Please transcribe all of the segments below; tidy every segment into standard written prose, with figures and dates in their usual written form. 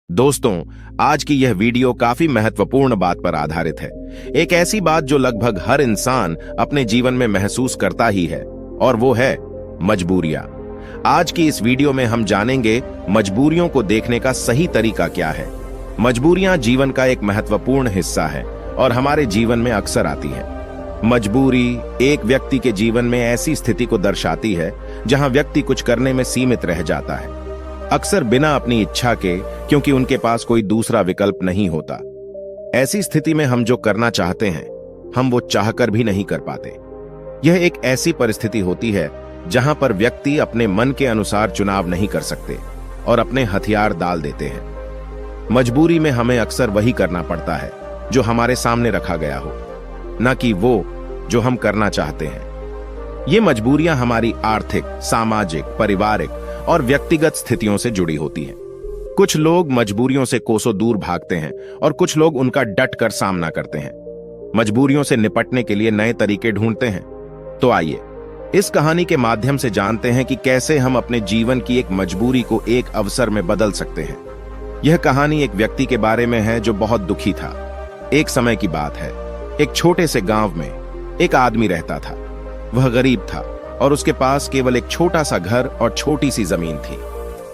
दोस्तों, आज की यह वीडियो काफी महत्वपूर्ण बात पर आधारित है। एक ऐसी बात जो लगभग हर इंसान अपने जीवन में महसूस करता ही है, और वो है मजबूरियां। आज की इस वीडियो में हम जानेंगे मजबूरियों को देखने का सही तरीका क्या है। मजबूरियां जीवन का एक महत्वपूर्ण हिस्सा है और हमारे जीवन में अक्सर आती है। मजबूरी एक व्यक्ति के जीवन में ऐसी स्थिति को दर्शाती है जहां व्यक्ति कुछ करने में सीमित रह जाता है, अक्सर बिना अपनी इच्छा के, क्योंकि उनके पास कोई दूसरा विकल्प नहीं होता। ऐसी स्थिति में हम जो करना चाहते हैं, हम वो चाहकर भी नहीं कर पाते। यह एक ऐसी परिस्थिति होती है जहां पर व्यक्ति अपने मन के अनुसार चुनाव नहीं कर सकते और अपने हथियार डाल देते हैं। मजबूरी में हमें अक्सर वही करना पड़ता है जो हमारे सामने रखा गया हो, न कि वो जो हम करना चाहते हैं। ये मजबूरियां हमारी आर्थिक, सामाजिक, पारिवारिक और व्यक्तिगत स्थितियों से जुड़ी होती हैं। कुछ लोग मजबूरियों से कोसों दूर भागते हैं और कुछ लोग उनका डट कर सामना करते हैं। मजबूरियों से निपटने के लिए नए तरीके ढूंढते हैं। तो आइए इस कहानी के माध्यम से जानते हैं कि कैसे हम अपने जीवन की एक मजबूरी को एक अवसर में बदल सकते हैं। यह कहानी एक व्यक्ति के बारे में है जो बहुत दुखी था। एक समय की बात है, एक छोटे से गांव में एक आदमी रहता था। वह गरीब था और उसके पास केवल एक छोटा सा घर और छोटी सी जमीन थी।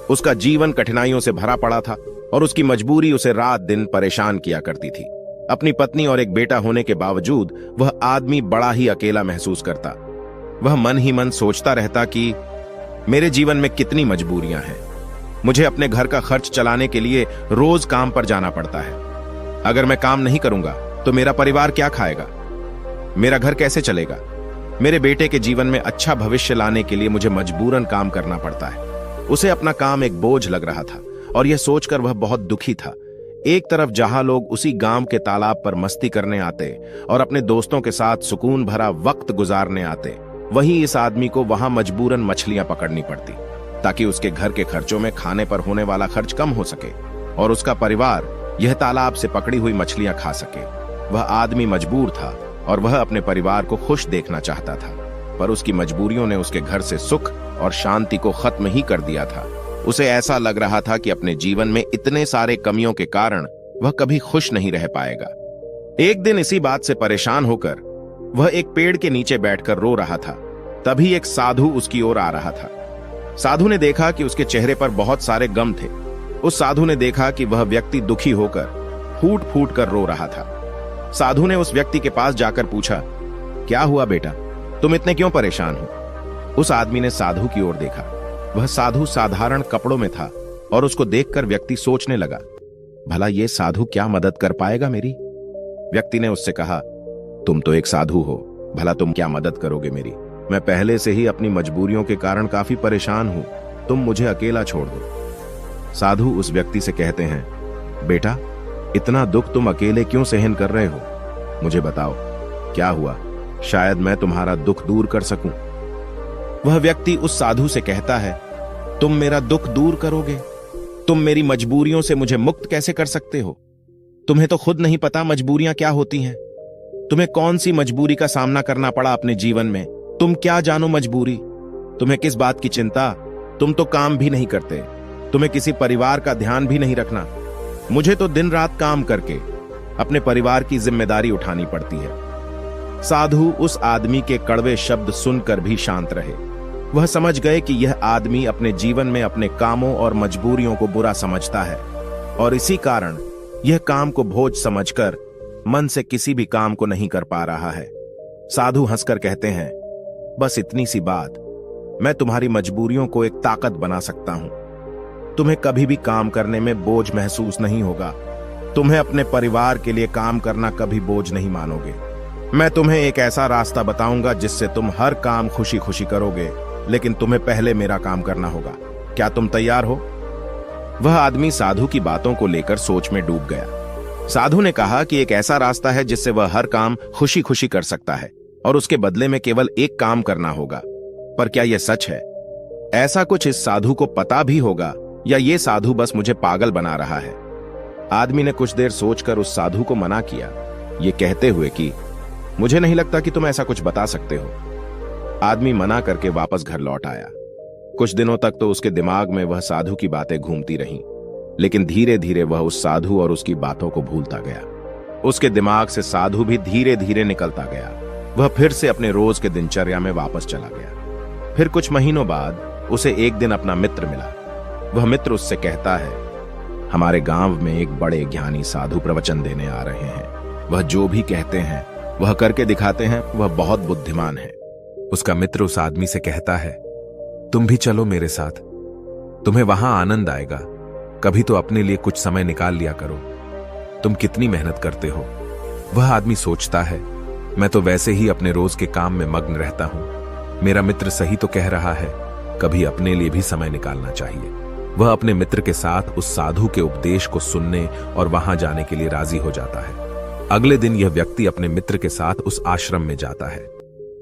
उसका जीवन कठिनाइयों से भरा पड़ा था और उसकी मजबूरी उसे रात दिन परेशान किया करती थी। अपनी पत्नी और एक बेटा होने के बावजूद वह आदमी बड़ा ही अकेला महसूस करता। वह मन ही मन सोचता रहता कि मेरे जीवन में कितनी मजबूरियां हैं। मुझे अपने घर का खर्च चलाने के लिए रोज काम पर जाना पड़ता है। अगर मैं काम नहीं करूंगा तो मेरा परिवार क्या खाएगा? मेरा घर कैसे चलेगा? मेरे बेटे के जीवन में अच्छा भविष्य लाने के लिए मुझे मजबूरन काम करना पड़ता है। उसे अपना काम एक बोझ लग रहा था और यह सोचकर वह बहुत दुखी था। एक तरफ जहां लोग उसी गांव के तालाब पर मस्ती करने आते और अपने दोस्तों के साथ सुकून भरा वक्त गुजारने आते, वहीं इस आदमी को वहां मजबूरन मछलियां पकड़नी पड़ती ताकि उसके घर के खर्चों में खाने पर होने वाला खर्च कम हो सके और उसका परिवार यह तालाब से पकड़ी हुई मछलियां खा सके। वह आदमी मजबूर था और वह अपने परिवार को खुश देखना चाहता था, पर उसकी मजबूरियों ने उसके घर से सुख और शांति को खत्म ही कर दिया था। उसे ऐसा लग रहा था कि अपने जीवन में इतने सारे कमियों के कारण वह कभी खुश नहीं रह पाएगा। एक दिन इसी बात से परेशान होकर वह एक पेड़ के नीचे बैठकर रो रहा था। तभी एक साधु उसकी ओर आ रहा था। साधु ने देखा कि उसके चेहरे पर बहुत सारे गम थे। उस साधु ने देखा कि वह व्यक्ति दुखी होकर फूट फूट कर रो रहा था। साधु ने उस व्यक्ति के पास जाकर पूछा, क्या हुआ बेटा, तुम इतने क्यों परेशान हो? उस आदमी ने साधु की ओर देखा। वह साधु साधारण कपड़ों में था और उसको देखकर व्यक्ति सोचने लगा, भला ये साधु क्या मदद कर पाएगा मेरी? व्यक्ति ने उससे कहा, तुम तो एक साधु हो, भला तुम क्या मदद करोगे मेरी? मैं पहले से ही अपनी मजबूरियों के कारण काफी परेशान हूं, तुम मुझे अकेला छोड़ दो। साधु उस व्यक्ति से कहते हैं, बेटा, इतना दुख तुम अकेले क्यों सहन कर रहे हो? मुझे बताओ क्या हुआ, शायद मैं तुम्हारा दुख दूर कर सकूं। वह व्यक्ति उस साधु से कहता है, तुम मेरा दुख दूर करोगे? तुम मेरी मजबूरियों से मुझे मुक्त कैसे कर सकते हो? तुम्हें तो खुद नहीं पता मजबूरियां क्या होती हैं। तुम्हें कौन सी मजबूरी का सामना करना पड़ा अपने जीवन में? तुम क्या जानो मजबूरी? तुम्हें किस बात की चिंता? तुम तो काम भी नहीं करते, तुम्हें किसी परिवार का ध्यान भी नहीं रखना। मुझे तो दिन रात काम करके अपने परिवार की जिम्मेदारी उठानी पड़ती है। साधु उस आदमी के कड़वे शब्द सुनकर भी शांत रहे। वह समझ गए कि यह आदमी अपने जीवन में अपने कामों और मजबूरियों को बुरा समझता है और इसी कारण यह काम को बोझ समझकर मन से किसी भी काम को नहीं कर पा रहा है। साधु हंसकर कहते हैं, बस इतनी सी बात, मैं तुम्हारी मजबूरियों को एक ताकत बना सकता हूं। तुम्हें कभी भी काम करने में बोझ महसूस नहीं होगा। तुम्हें अपने परिवार के लिए काम करना कभी बोझ नहीं मानोगे। मैं तुम्हें एक ऐसा रास्ता बताऊंगा जिससे तुम हर काम खुशी खुशी करोगे, लेकिन तुम्हें पहले मेरा काम करना होगा। क्या तुम तैयार हो? वह आदमी साधु की बातों को लेकर सोच में डूब गया। साधु ने कहा कि एक ऐसा रास्ता है जिससे वह हर काम खुशी खुशी कर सकता है और उसके बदले में केवल एक काम करना होगा। पर क्या यह सच है? ऐसा कुछ इस साधु को पता भी होगा या ये साधु बस मुझे पागल बना रहा है? आदमी ने कुछ देर सोचकर उस साधु को मना किया, ये कहते हुए कि मुझे नहीं लगता कि तुम ऐसा कुछ बता सकते हो। आदमी मना करके वापस घर लौट आया। कुछ दिनों तक तो उसके दिमाग में वह साधु की बातें घूमती रहीं। लेकिन धीरे धीरे वह उस साधु और उसकी बातों को भूलता गया। उसके दिमाग से साधु भी धीरे धीरे निकलता गया। वह फिर से अपने रोज के दिनचर्या में वापस चला गया। फिर कुछ महीनों बाद उसे एक दिन अपना मित्र मिला। वह मित्र उससे कहता है, हमारे गांव में एक बड़े ज्ञानी साधु प्रवचन देने आ रहे हैं। वह जो भी कहते हैं वह करके दिखाते हैं। वह बहुत बुद्धिमान है। उसका मित्र उस आदमी से कहता है, तुम भी चलो मेरे साथ, तुम्हें वहां आनंद आएगा। कभी तो अपने लिए कुछ समय निकाल लिया करो। तुम कितनी मेहनत करते हो। वह आदमी सोचता है, मैं तो वैसे ही अपने रोज के काम में मग्न रहता हूं। मेरा मित्र सही तो कह रहा है, कभी अपने लिए भी समय निकालना चाहिए। वह अपने मित्र के साथ उस साधु के उपदेश को सुनने और वहां जाने के लिए राजी हो जाता है। अगले दिन यह व्यक्ति अपने मित्र के साथ उस आश्रम में जाता है।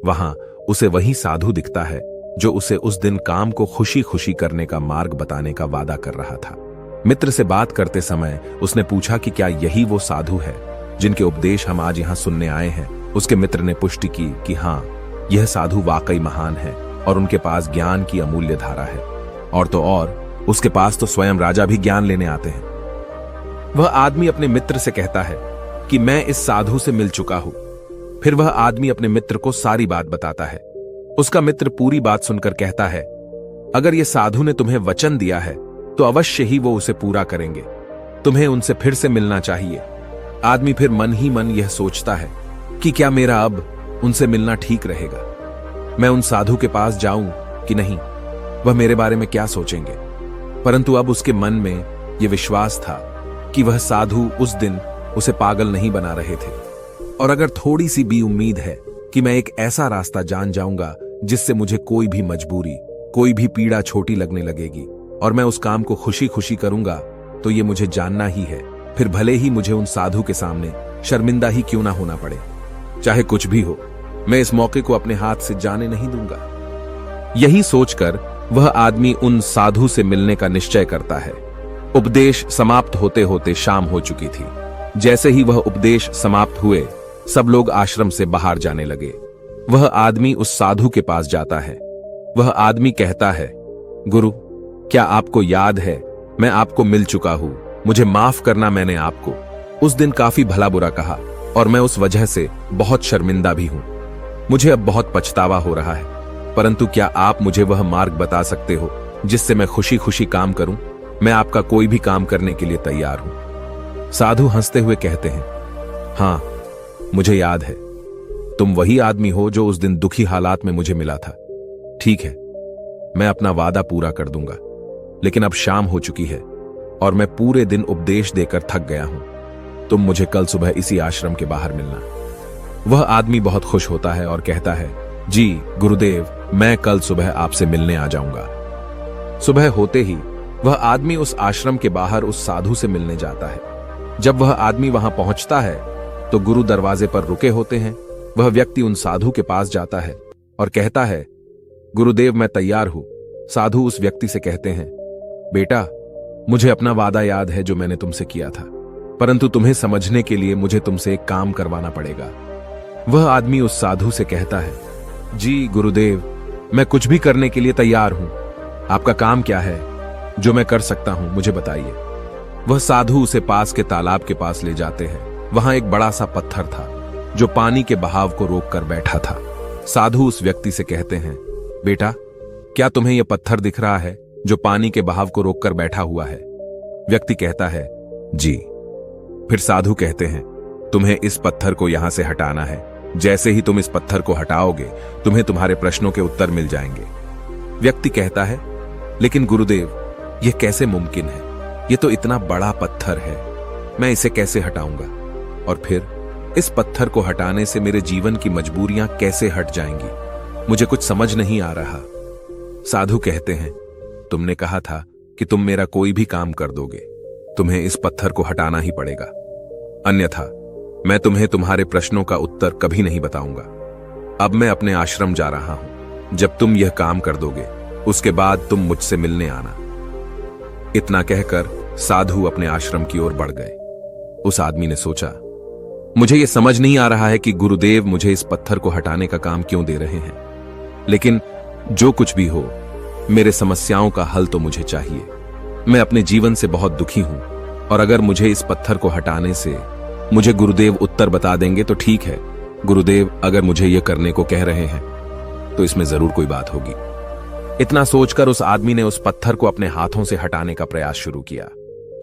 वहां उसे वही साधु दिखता है जो उसे उस दिन काम को खुशी खुशी करने का मार्ग बताने का वादा कर रहा था। मित्र से बात करते समय उसने पूछा कि क्या यही वो साधु है जिनके उपदेश हम आज यहां सुनने आए हैं। उसके मित्र ने पुष्टि की कि हाँ, यह साधु वाकई महान है और उनके पास ज्ञान की अमूल्य धारा है। और तो और उसके पास तो स्वयं राजा भी ज्ञान लेने आते हैं। वह आदमी अपने मित्र से कहता है कि मैं इस साधु से मिल चुका हूं। फिर वह आदमी अपने मित्र को सारी बात बताता है। उसका मित्र पूरी बात सुनकर कहता है, अगर यह साधु ने तुम्हें वचन दिया है तो अवश्य ही वो उसे पूरा करेंगे। तुम्हें उनसे फिर से मिलना चाहिए। आदमी फिर मन ही मन यह सोचता है कि क्या मेरा अब उनसे मिलना ठीक रहेगा। मैं उन साधु के पास जाऊं कि नहीं, वह मेरे बारे में क्या सोचेंगे। परंतु अब उसके मन में यह विश्वास था कि वह साधु उस दिन उसे पागल नहीं बना रहे थे। और अगर थोड़ी सी भी उम्मीद है कि मैं एक ऐसा रास्ता जान जाऊंगा जिससे मुझे कोई भी मजबूरी, कोई भी पीड़ा छोटी लगने लगेगी और मैं उस काम को खुशी खुशी करूंगा, तो ये मुझे जानना ही है। फिर भले ही मुझे उन साधु के सामने शर्मिंदा ही क्यों ना होना पड़े। चाहे कुछ भी हो, मैं इस मौके को अपने हाथ से जाने नहीं दूंगा। यही सोचकर वह आदमी उन साधु से मिलने का निश्चय करता है। उपदेश समाप्त होते होते शाम हो चुकी थी। जैसे ही वह उपदेश समाप्त हुए, सब लोग आश्रम से बाहर जाने लगे। वह आदमी उस साधु के पास जाता है। वह आदमी कहता है, गुरु, क्या आपको याद है मैं आपको मिल चुका हूं। मुझे माफ करना, मैंने आपको उस दिन काफी भला बुरा कहा और मैं उस वजह से बहुत शर्मिंदा भी हूं। मुझे अब बहुत पछतावा हो रहा है। परंतु क्या आप मुझे वह मार्ग बता सकते हो जिससे मैं खुशी खुशी काम करूं। मैं आपका कोई भी काम करने के लिए तैयार हूं। साधु हंसते हुए कहते हैं, हां, मुझे याद है। तुम वही आदमी हो जो उस दिन दुखी हालात में मुझे मिला था। ठीक है, मैं अपना वादा पूरा कर दूंगा। लेकिन अब शाम हो चुकी है और मैं पूरे दिन उपदेश देकर थक गया हूं। तुम मुझे कल सुबह इसी आश्रम के बाहर मिलना। वह आदमी बहुत खुश होता है और कहता है, जी गुरुदेव, मैं कल सुबह आपसे मिलने आ जाऊंगा। सुबह होते ही वह आदमी उस आश्रम के बाहर उस साधु से मिलने जाता है। जब वह आदमी वहां पहुंचता है तो गुरु दरवाजे पर रुके होते हैं। वह व्यक्ति उन साधु के पास जाता है और कहता है, गुरुदेव, मैं तैयार हूं। साधु उस व्यक्ति से कहते हैं, बेटा, मुझे अपना वादा याद है जो मैंने तुमसे किया था, परंतु तुम्हें समझने के लिए मुझे तुमसे एक काम करवाना पड़ेगा। वह आदमी उस साधु से कहता है, जी गुरुदेव, मैं कुछ भी करने के लिए तैयार हूं। आपका काम क्या है जो मैं कर सकता हूं, मुझे बताइए। वह साधु उसे पास के तालाब के पास ले जाते हैं। वहां एक बड़ा सा पत्थर था जो पानी के बहाव को रोककर बैठा था। साधु उस व्यक्ति से कहते हैं, बेटा, क्या तुम्हें यह पत्थर दिख रहा है जो पानी के बहाव को रोककर बैठा हुआ है। व्यक्ति कहता है, जी। फिर साधु कहते हैं, तुम्हें इस पत्थर को यहां से हटाना है। जैसे ही तुम इस पत्थर को हटाओगे, तुम्हें तुम्हारे प्रश्नों के उत्तर मिल जाएंगे। व्यक्ति कहता है, लेकिन गुरुदेव, यह कैसे मुमकिन है। यह तो इतना बड़ा पत्थर है, मैं इसे कैसे हटाऊंगा। और फिर इस पत्थर को हटाने से मेरे जीवन की मजबूरियां कैसे हट जाएंगी, मुझे कुछ समझ नहीं आ रहा। साधु कहते हैं, तुमने कहा था कि तुम मेरा कोई भी काम कर दोगे। तुम्हें इस पत्थर को हटाना ही पड़ेगा, अन्यथा मैं तुम्हें तुम्हारे प्रश्नों का उत्तर कभी नहीं बताऊंगा। अब मैं अपने आश्रम जा रहा हूं। जब तुम यह काम कर दोगे, उसके बाद तुम मुझसे मिलने आना। इतना कहकर साधु अपने आश्रम की ओर बढ़ गए। उस आदमी ने सोचा, मुझे यह समझ नहीं आ रहा है कि गुरुदेव मुझे इस पत्थर को हटाने का काम क्यों दे रहे हैं, लेकिन जो कुछ भी हो, मेरे समस्याओं का हल तो मुझे चाहिए। मैं अपने जीवन से बहुत दुखी हूं और अगर मुझे इस पत्थर को हटाने से मुझे गुरुदेव उत्तर बता देंगे तो ठीक है। गुरुदेव अगर मुझे यह करने को कह रहे हैं तो इसमें जरूर कोई बात होगी। इतना सोचकर उस आदमी ने उस पत्थर को अपने हाथों से हटाने का प्रयास शुरू किया,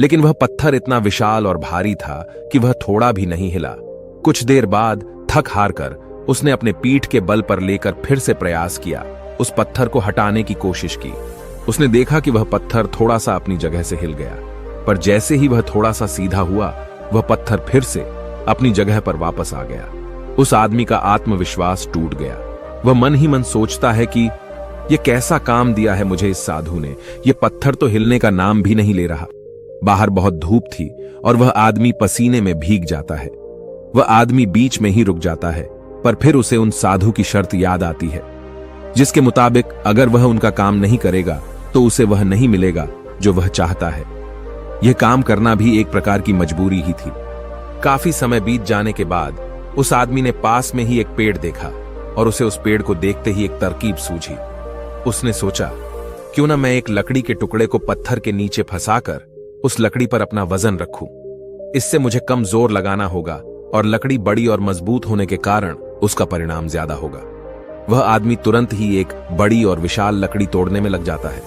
लेकिन वह पत्थर इतना विशाल और भारी था कि वह थोड़ा भी नहीं हिला। कुछ देर बाद थक हार कर उसने अपने पीठ के बल पर लेकर फिर से प्रयास किया, उस पत्थर को हटाने की कोशिश की। उसने देखा कि वह पत्थर थोड़ा सा अपनी जगह से हिल गया, पर जैसे ही वह थोड़ा सा सीधा हुआ वह पत्थर फिर से अपनी जगह पर वापस आ गया। उस आदमी का आत्मविश्वास टूट गया। वह मन ही मन सोचता है कि यह कैसा काम दिया है मुझे इस साधु ने, यह पत्थर तो हिलने का नाम भी नहीं ले रहा। बाहर बहुत धूप थी और वह आदमी पसीने में भीग जाता है। वह आदमी बीच में ही रुक जाता है, पर फिर उसे उन साधु की शर्त याद आती है, जिसके मुताबिक अगर वह उनका काम नहीं करेगा तो उसे वह नहीं मिलेगा जो वह चाहता है। यह काम करना भी एक प्रकार की मजबूरी ही थी। काफी समय बीत जाने के बाद उस आदमी ने पास में ही एक पेड़ देखा और उसे उस पेड़ को देखते ही एक तरकीब सूझी। उसने सोचा, क्यों ना मैं एक लकड़ी के टुकड़े को पत्थर के नीचे फंसाकर उस लकड़ी पर अपना वजन रखूं। इससे मुझे कम जोर लगाना होगा और लकड़ी बड़ी और मजबूत होने के कारण उसका परिणाम ज्यादा होगा। वह आदमी तुरंत ही एक बड़ी और विशाल लकड़ी तोड़ने में लग जाता है।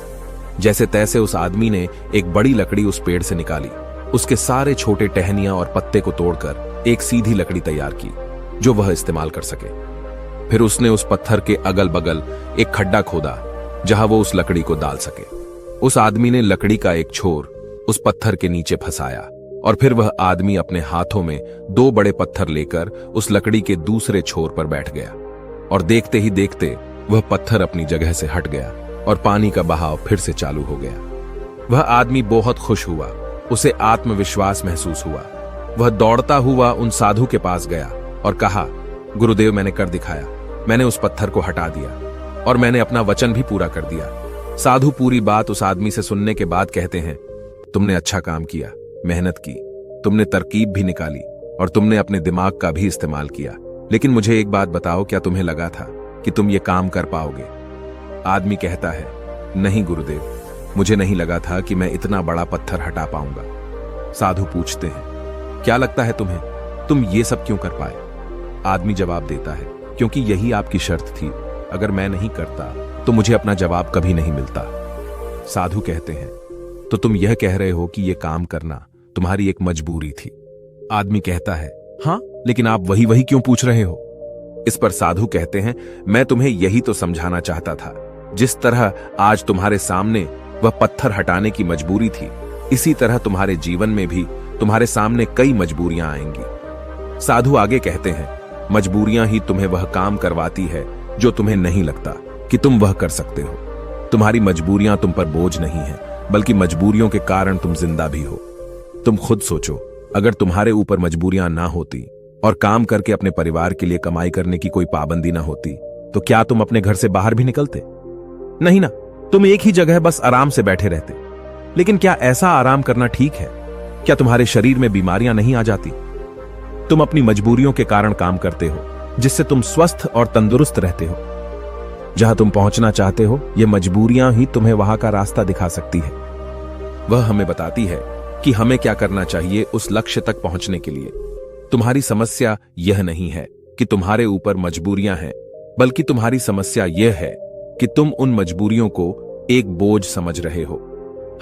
जैसे तैसे उस आदमी ने एक बड़ी लकड़ी उस पेड़ से निकाली, उसके सारे छोटे टहनियां और पत्ते को तोड़कर एक सीधी लकड़ी तैयार की जो वह इस्तेमाल कर सके। फिर उसने उस पत्थर के अगल बगल एक खड्डा खोदा जहां वो उस लकड़ी को डाल सके। उस आदमी ने लकड़ी का एक छोर उस पत्थर के नीचे फंसाया और फिर वह आदमी अपने हाथों में 2 बड़े पत्थर लेकर उस लकड़ी के दूसरे छोर पर बैठ गया और देखते ही देखते वह पत्थर अपनी जगह से हट गया और पानी का बहाव फिर से चालू हो गया। वह आदमी बहुत खुश हुआ, उसे आत्मविश्वास महसूस हुआ। वह दौड़ता हुआ उन साधु के पास गया और कहा, गुरुदेव मैंने कर दिखाया, मैंने उस पत्थर को हटा दिया और मैंने अपना वचन भी पूरा कर दिया। साधु पूरी बात उस आदमी से सुनने के बाद कहते हैं, तुमने अच्छा काम किया, मेहनत की, तुमने तरकीब भी निकाली और तुमने अपने दिमाग का भी इस्तेमाल किया, लेकिन मुझे एक बात बताओ, क्या तुम्हें लगा था कि तुम ये काम कर पाओगे? आदमी कहता है, नहीं गुरुदेव, मुझे नहीं लगा था कि मैं इतना बड़ा पत्थर हटा पाऊंगा। साधु पूछते हैं, क्या लगता है तुम्हें, तुम ये सब क्यों कर पाए? आदमी जवाब देता है, क्योंकि यही आपकी शर्त थी, अगर मैं नहीं करता तो मुझे अपना जवाब कभी नहीं मिलता। साधु कहते हैं, तो तुम यह कह रहे हो कि यह काम करना तुम्हारी एक मजबूरी थी? आदमी कहता है, हां, लेकिन आप वही वही क्यों पूछ रहे हो? इस पर साधु कहते हैं, मैं तुम्हें यही तो समझाना चाहता था। जिस तरह आज तुम्हारे सामने वह पत्थर हटाने की मजबूरी थी, इसी तरह तुम्हारे जीवन में भी तुम्हारे सामने कई मजबूरियां आएंगी। साधु आगे कहते हैं, मजबूरियां ही तुम्हें वह काम करवाती है जो तुम्हें नहीं लगता कि तुम वह कर सकते हो। तुम्हारी मजबूरियां तुम पर बोझ नहीं है, बल्कि मजबूरियों के कारण तुम जिंदा भी हो। तुम खुद सोचो, अगर तुम्हारे ऊपर मजबूरियां ना होती और काम करके अपने परिवार के लिए कमाई करने की कोई पाबंदी ना होती, तो क्या तुम अपने घर से बाहर भी निकलते? नहीं ना, तुम एक ही जगह बस आराम से बैठे रहते। लेकिन क्या ऐसा आराम करना ठीक है? क्या तुम्हारे शरीर में बीमारियां नहीं आ जाती? तुम अपनी मजबूरियों के कारण काम करते हो, जिससे तुम स्वस्थ और तंदुरुस्त रहते हो। जहां तुम पहुंचना चाहते हो, ये मजबूरियां ही तुम्हें वहां का रास्ता दिखा सकती है। वह हमें बताती है कि हमें क्या करना चाहिए उस लक्ष्य तक पहुंचने के लिए। तुम्हारी समस्या यह नहीं है कि तुम्हारे ऊपर मजबूरियां हैं, बल्कि तुम्हारी समस्या यह है कि तुम उन मजबूरियों को एक बोझ समझ रहे हो।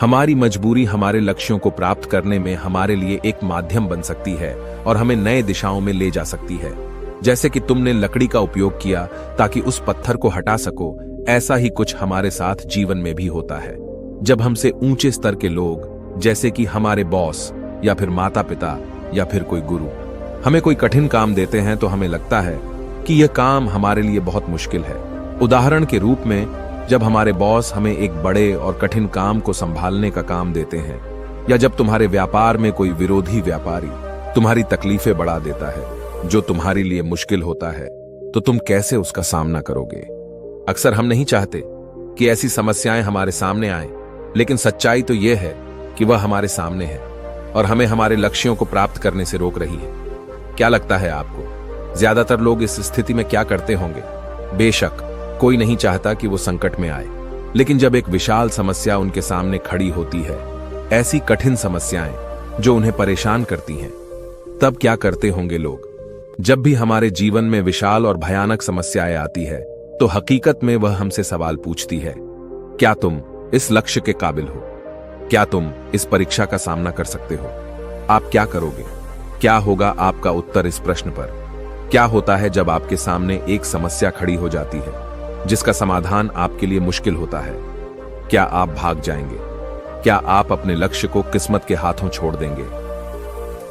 हमारी मजबूरी हमारे लक्ष्यों को प्राप्त करने में हमारे लिए एक माध्यम बन सकती है और हमें नए दिशाओं में ले जा सकती है। जैसे कि तुमने लकड़ी का उपयोग किया ताकि उस पत्थर को हटा सको, ऐसा ही कुछ हमारे साथ जीवन में भी होता है। जब हमसे ऊंचे स्तर के लोग, जैसे कि हमारे बॉस या फिर माता पिता या फिर कोई गुरु, हमें कोई कठिन काम देते हैं तो हमें लगता है कि यह काम हमारे लिए बहुत मुश्किल है। उदाहरण के रूप में, जब हमारे बॉस हमें एक बड़े और कठिन काम को संभालने का काम देते हैं, या जब तुम्हारे व्यापार में कोई विरोधी व्यापारी तुम्हारी तकलीफें बढ़ा देता है जो तुम्हारे लिए मुश्किल होता है, तो तुम कैसे उसका सामना करोगे? अक्सर हम नहीं चाहते कि ऐसी समस्याएं हमारे सामने आएं, लेकिन सच्चाई तो यह है कि वह हमारे सामने है और हमें हमारे लक्ष्यों को प्राप्त करने से रोक रही है। क्या लगता है आपको, ज्यादातर लोग इस स्थिति में क्या करते होंगे? बेशक कोई नहीं चाहता कि वो संकट में आए, लेकिन जब एक विशाल समस्या उनके सामने खड़ी होती है ऐसी कठिन समस्याएं जो उन्हें परेशान करती हैं। तब क्या करते होंगे लोग? जब भी हमारे जीवन में विशाल और भयानक समस्याएं आती है तो हकीकत में वह हमसे सवाल पूछती है, क्या तुम इस लक्ष्य के काबिल हो? क्या तुम इस परीक्षा का सामना कर सकते हो? आप क्या करोगे? क्या होगा आपका उत्तर इस प्रश्न पर? क्या होता है जब आपके सामने एक समस्या खड़ी हो जाती है जिसका समाधान आपके लिए मुश्किल होता है? क्या आप भाग जाएंगे? क्या आप अपने लक्ष्य को किस्मत के हाथों छोड़ देंगे?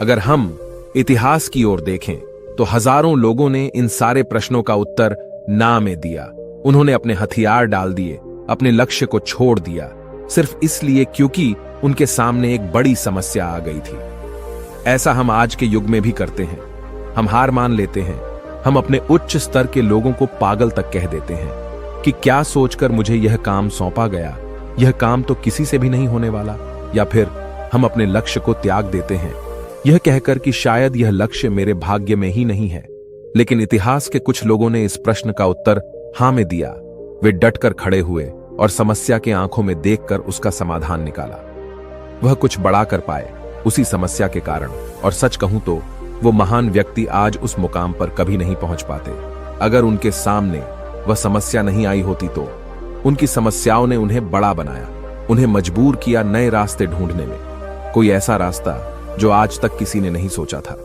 अगर हम इतिहास की ओर देखें तो हजारों लोगों ने इन सारे प्रश्नों का उत्तर ना में दिया। उन्होंने अपने हथियार डाल दिए, अपने लक्ष्य को छोड़ दिया, सिर्फ इसलिए क्योंकि उनके सामने एक बड़ी समस्या आ गई थी। ऐसा हम आज के युग में भी करते हैं। हम हार मान लेते हैं। हम अपने उच्च स्तर के लोगों को पागल तक कह देते हैं कि क्या सोचकर मुझे यह काम सौंपा गया, यह काम तो किसी से भी नहीं होने वाला। या फिर हम अपने लक्ष्य को त्याग देते हैं यह कहकर कि शायद यह लक्ष्य मेरे भाग्य में ही नहीं है। लेकिन इतिहास के कुछ लोगों ने इस प्रश्न का उत्तर हां में दिया। वे डटकर खड़े हुए और समस्या के आंखों में देखकर उसका समाधान निकाला। वह कुछ बड़ा कर पाए उसी समस्या के कारण, और सच कहूं तो वो महान व्यक्ति आज उस मुकाम पर कभी नहीं पहुंच पाते। अगर उनके सामने वह समस्या नहीं आई होती तो उनकी समस्याओं ने उन्हें बड़ा बनाया, उन्हें मजबूर किया नए रास्ते ढूंढने में, कोई ऐसा रास्ता जो आज तक किसी ने नहीं सोचा था।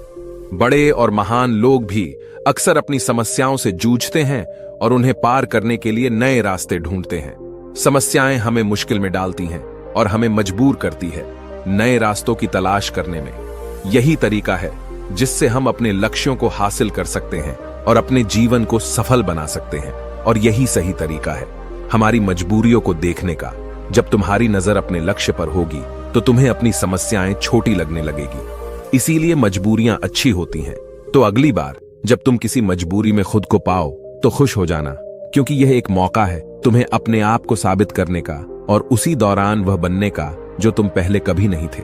बड़े और महान लोग भी अक्सर अपनी समस्याओं से जूझते हैं और उन्हें पार करने के लिए नए रास्ते ढूंढते हैं। समस्याएं हमें मुश्किल में डालती हैं और हमें मजबूर करती है नए रास्तों की तलाश करने में। यही तरीका है जिससे हम अपने लक्ष्यों को हासिल कर सकते हैं और अपने जीवन को सफल बना सकते हैं। और यही सही तरीका है हमारी मजबूरियों को देखने का। जब तुम्हारी नजर अपने लक्ष्य पर होगी तो तुम्हें अपनी समस्याएं छोटी लगने लगेगी। इसीलिए मजबूरियां अच्छी होती हैं। तो अगली बार जब तुम किसी मजबूरी में खुद को पाओ तो खुश हो जाना, क्योंकि यह एक मौका है तुम्हें अपने आप को साबित करने का और उसी दौरान वह बनने का जो तुम पहले कभी नहीं थे।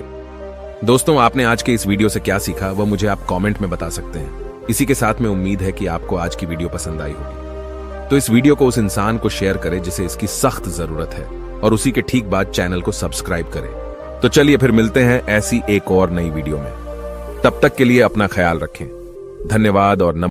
दोस्तों, आपने आज के इस वीडियो से क्या सीखा वह मुझे आप कमेंट में बता सकते हैं। इसी के साथ में उम्मीद है कि आपको आज की वीडियो पसंद आई होगी। तो इस वीडियो को उस इंसान को शेयर करें जिसे इसकी सख्त जरूरत है, और उसी के ठीक बाद चैनल को सब्सक्राइब करें। तो चलिए फिर मिलते हैं ऐसी एक और नई वीडियो में। तब तक के लिए अपना ख्याल रखें। धन्यवाद और